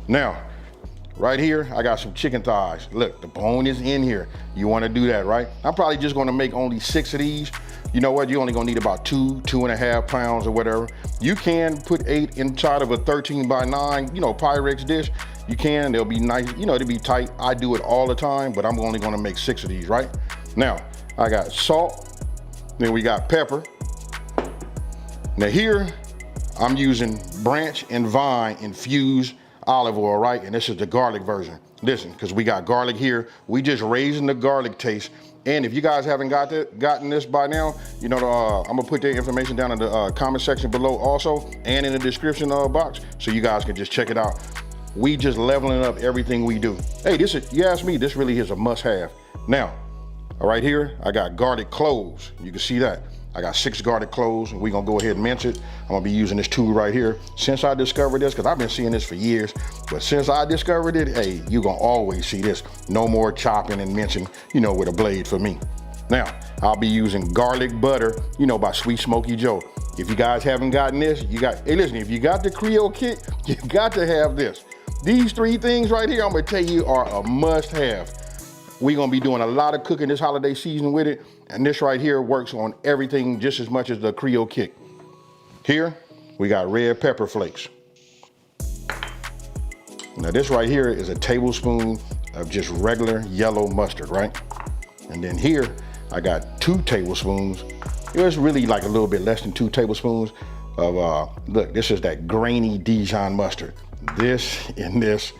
Now, right here, I got some chicken thighs. Look, the bone is in here. You wanna do that, right? I'm probably just gonna make only 6 of these. You know what, you're only gonna need about 2.5 pounds or whatever. You can put 8 inside of a 13 by 9, you know, Pyrex dish. You can, they'll be nice, you know, they'll be tight. I do it all the time, but I'm only gonna make 6 of these, right? Now, I got salt, then we got pepper. Now here, I'm using branch and vine infused olive oil, right? And this is the garlic version. Listen, because we got garlic here. We just raising the garlic taste. And if you guys haven't gotten this by now, you know, I'm gonna put the information down in the comment section below also, and in the description box, so you guys can just check it out. We just leveling up everything we do. Hey, this is, you ask me, this really is a must have. Now, right here, I got garlic cloves. You can see that. I got 6 garlic cloves, and we're gonna go ahead and mince it. I'm gonna be using this tool right here. Since I discovered this, because I've been seeing this for years, but since I discovered it, hey, you're gonna always see this. No more chopping and mincing, you know, with a blade for me. Now, I'll be using garlic butter, you know, by Sweet Smoky Joe. If you guys haven't gotten this, you got, hey listen, if you got the Creole kit, you got to have this. These 3 things right here, I'm gonna tell you, are a must have. We're gonna be doing a lot of cooking this holiday season with it, and this right here works on everything just as much as the Creole kick. Here, we got red pepper flakes. Now this right here is a tablespoon of just regular yellow mustard, right? And then here, I got 2 tablespoons. It's really like a little bit less than 2 tablespoons of, look, this is that grainy Dijon mustard. This and this.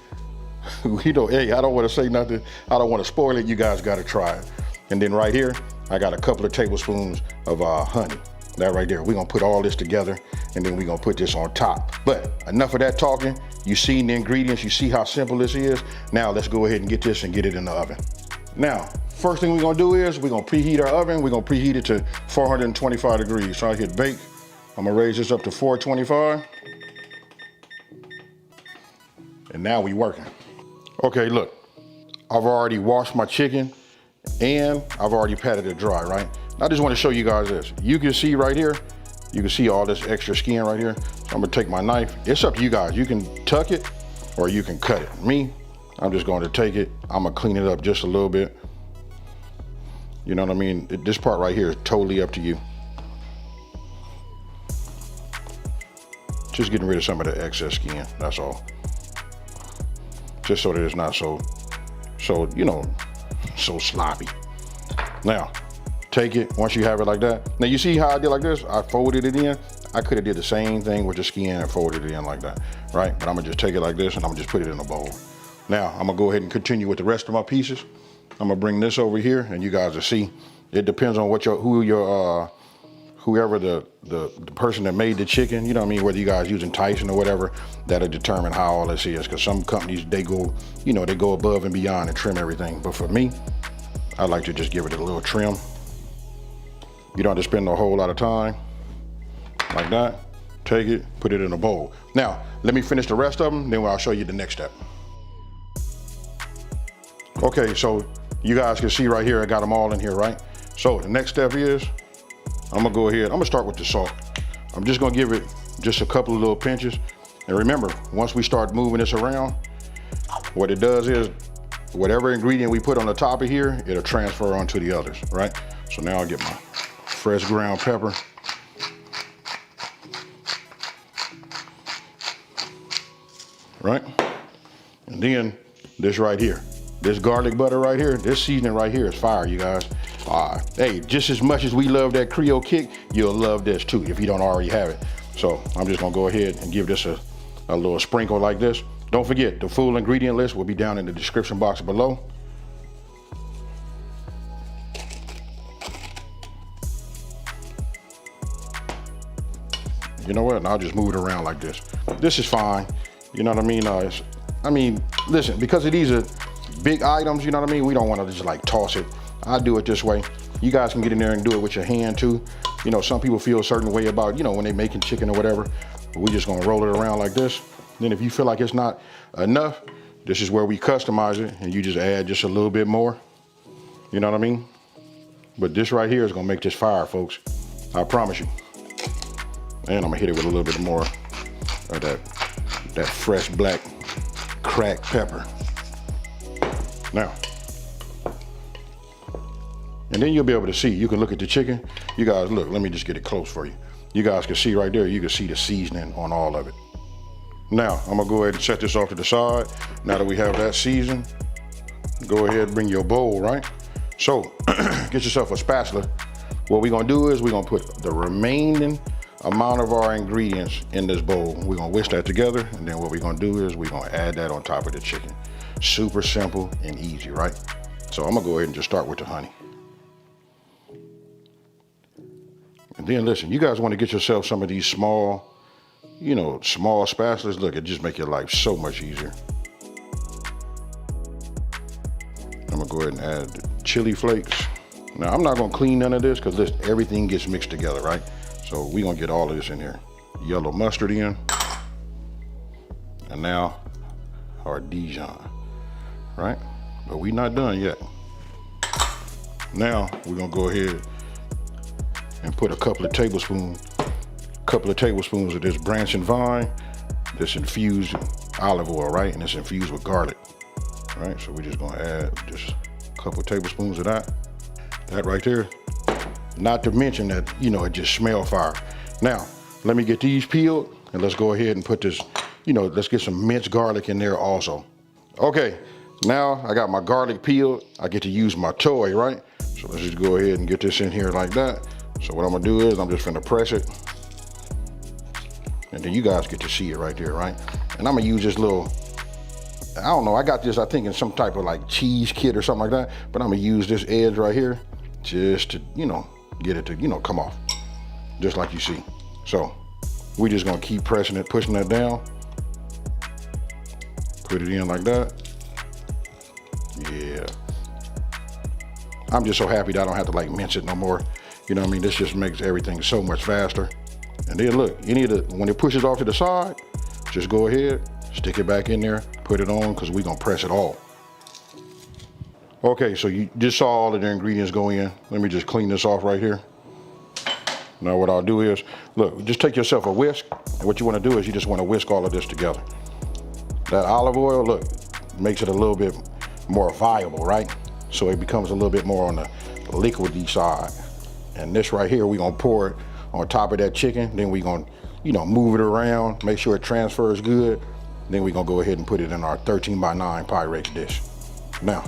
We don't, hey, I don't want to say nothing. I don't want to spoil it. You guys got to try it. And then right here, I got a couple of tablespoons of honey. That right there. We're going to put all this together, and then we're going to put this on top. But enough of that talking. You see the ingredients. You see how simple this is. Now let's go ahead and get this and get it in the oven. Now, first thing we're going to do is we're going to preheat our oven. We're going to preheat it to 425 degrees. So I hit bake. I'm going to raise this up to 425. And now we working. Okay, look, I've already washed my chicken and I've already patted it dry, right? I just want to show you guys this. You can see right here, you can see all this extra skin right here. So I'm gonna take my knife. It's up to you guys. You can tuck it or you can cut it. Me, I'm just going to take it. I'm gonna clean it up just a little bit. You know what I mean? This part right here is totally up to you. Just getting rid of some of the excess skin, that's all. Just so that it's not so you know, so sloppy. Now, take it, once you have it like that. Now you see how I did like this? I folded it in. I could have did the same thing with the skin and folded it in like that, right? But I'm gonna just take it like this and I'm gonna just put it in a bowl. Now, I'm gonna go ahead and continue with the rest of my pieces. I'm gonna bring this over here and you guys will see. It depends on what whoever the person that made the chicken, you know what I mean, whether you guys using Tyson or whatever, that'll determine how all this is. Because some companies, they go, you know, they go above and beyond and trim everything. But for me, I like to just give it a little trim. You don't have to spend a whole lot of time. Like that, take it, put it in a bowl. Now, let me finish the rest of them, then I'll show you the next step. Okay, so you guys can see right here, I got them all in here, right? So the next step is, I'm gonna go ahead, I'm gonna start with the salt. I'm just gonna give it just a couple of little pinches. And remember, once we start moving this around, what it does is, whatever ingredient we put on the top of here, it'll transfer onto the others, right? So now I'll get my fresh ground pepper. Right? And then this right here, this garlic butter right here, this seasoning right here is fire, you guys. Hey, just as much as we love that Creole kick, you'll love this too if you don't already have it. So I'm just gonna go ahead and give this a little sprinkle like this. Don't forget, the full ingredient list will be down in the description box below. You know what? And I'll just move it around like this. This is fine. You know what I mean? Listen, because of these are big items, you know what I mean? We don't want to just like toss it. I do it this way. You guys can get in there and do it with your hand too. You know, some people feel a certain way about, you know, when they're making chicken or whatever. But we're just gonna roll it around like this. Then if you feel like it's not enough, this is where we customize it and you just add just a little bit more. You know what I mean? But this right here is gonna make this fire, folks. I promise you. And I'm gonna hit it with a little bit more of that fresh black cracked pepper. Now, and then you'll be able to see, you can look at the chicken. You guys, look, let me just get it close for you. You guys can see right there, you can see the seasoning on all of it. Now, I'm gonna go ahead and set this off to the side. Now that we have that seasoned, go ahead and bring your bowl, right? So, get yourself a spatula. What we're gonna do is we're gonna put the remaining amount of our ingredients in this bowl. We're gonna whisk that together, and then what we're gonna do is we're gonna add that on top of the chicken. Super simple and easy, right? So I'm gonna go ahead and just start with the honey. And then listen, you guys wanna get yourself some of these small, you know, small spatulas. Look, it just make your life so much easier. I'm gonna go ahead and add the chili flakes. Now, I'm not gonna clean none of this because everything gets mixed together, right? So we're gonna get all of this in here. Yellow mustard in. And now our Dijon, right? But we're not done yet. Now we're gonna go ahead and put a couple of tablespoons of this branch and vine, this infused olive oil, right? And it's infused with garlic, right? So we're just gonna add just a couple of tablespoons of that right there. Not to mention that, you know, it just smells fire. Now, let me get these peeled and let's go ahead and put this, you know, let's get some minced garlic in there also. Okay, now I got my garlic peeled. I get to use my toy, right? So let's just go ahead and get this in here like that. So what I'm gonna do is I'm just gonna press it. And then you guys get to see it right there, right? And I'm gonna use this little, I don't know, I got this, I think in some type of like cheese kit or something like that, but I'm gonna use this edge right here just to, you know, get it to, you know, come off, just like you see. So we're just gonna keep pressing it, pushing that down, put it in like that. Yeah. I'm just so happy that I don't have to like mince it no more. You know what I mean? This just makes everything so much faster. And then look, when it pushes off to the side, just go ahead, stick it back in there, put it on, because we're gonna press it all. Okay, so you just saw all of the ingredients go in. Let me just clean this off right here. Now what I'll do is, look, just take yourself a whisk, and what you wanna do is you just wanna whisk all of this together. That olive oil, look, makes it a little bit more viable, right? So it becomes a little bit more on the liquidy side. And this right here, we're gonna pour it on top of that chicken. Then we're gonna, you know, move it around, make sure it transfers good. Then we're gonna go ahead and put it in our 13x9 Pyrex dish. Now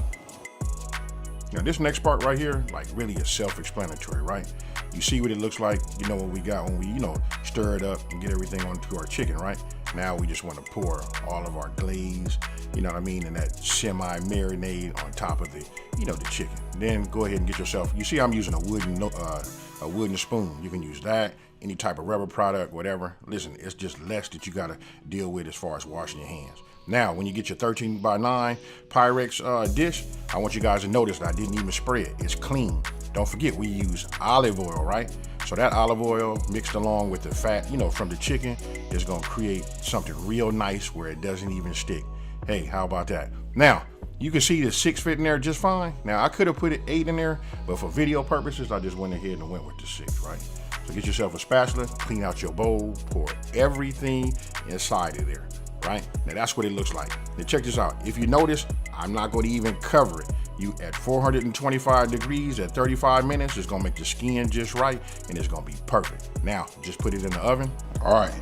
this next part right here, like really is self-explanatory, right? You see what it looks like, you know what we got when we, you know, stir it up and get everything onto our chicken, right? Now we just want to pour all of our glaze, you know what I mean, and that semi-marinade on top of the, you know, the chicken. Then go ahead and get yourself, you see I'm using a wooden spoon. You can use that, any type of rubber product, whatever. Listen, it's just less that you gotta deal with as far as washing your hands. Now, when you get your 13x9 Pyrex dish, I want you guys to notice that I didn't even spray it. It's clean. Don't forget, we use olive oil, right? So that olive oil mixed along with the fat, you know, from the chicken is gonna create something real nice where it doesn't even stick. Hey, how about that? Now, you can see the 6 fit in there just fine. Now, I could have put it 8 in there, but for video purposes, I just went ahead and went with the 6, right? So get yourself a spatula, clean out your bowl, pour everything inside of there, right? Now, that's what it looks like. Now, check this out. If you notice, I'm not going to even cover it. You at 425 degrees at 35 minutes, it's gonna make the skin just right, and it's gonna be perfect. Now, just put it in the oven. All right,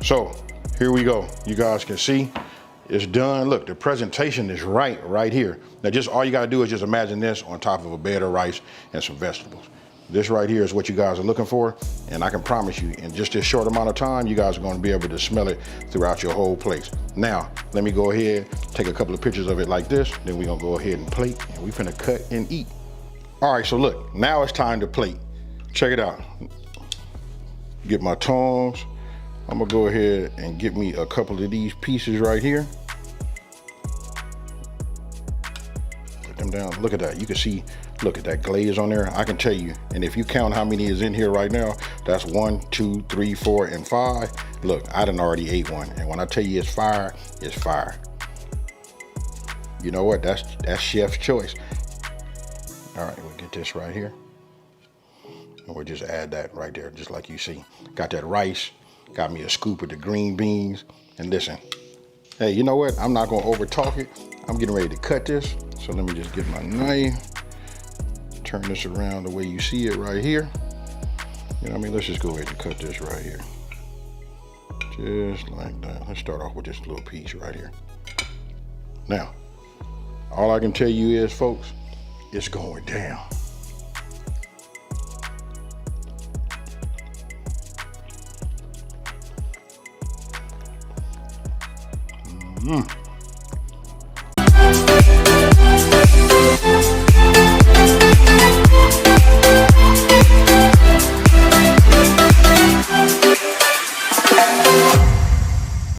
so here we go. You guys can see it's done. Look, the presentation is right here. Now, just all you gotta do is just imagine this on top of a bed of rice and some vegetables. This right here is what you guys are looking for, and I can promise you, in just this short amount of time, you guys are gonna be able to smell it throughout your whole place. Now, let me go ahead, take a couple of pictures of it like this, then we're gonna go ahead and plate, and we finna cut and eat. All right, so look, now it's time to plate. Check it out. Get my tongs. I'm gonna go ahead and get me a couple of these pieces right here. Put them down, look at that, you can see, look at that glaze on there. I can tell you, and if you count how many is in here right now, that's 1, 2, 3, 4, and 5. Look, I done already ate one, and when I tell you it's fire, it's fire. You know what? That's chef's choice. All right, we'll get this right here, and we'll just add that right there, just like you see. Got that rice, got me a scoop of the green beans, and listen, Hey, you know what? I'm not gonna over talk it. I'm getting ready to cut this. So let me just get my knife, turn this around the way you see it right here. You know what I mean? Let's just go ahead and cut this right here. Just like that. Let's start off with this little piece right here. Now, all I can tell you is, folks, it's going down.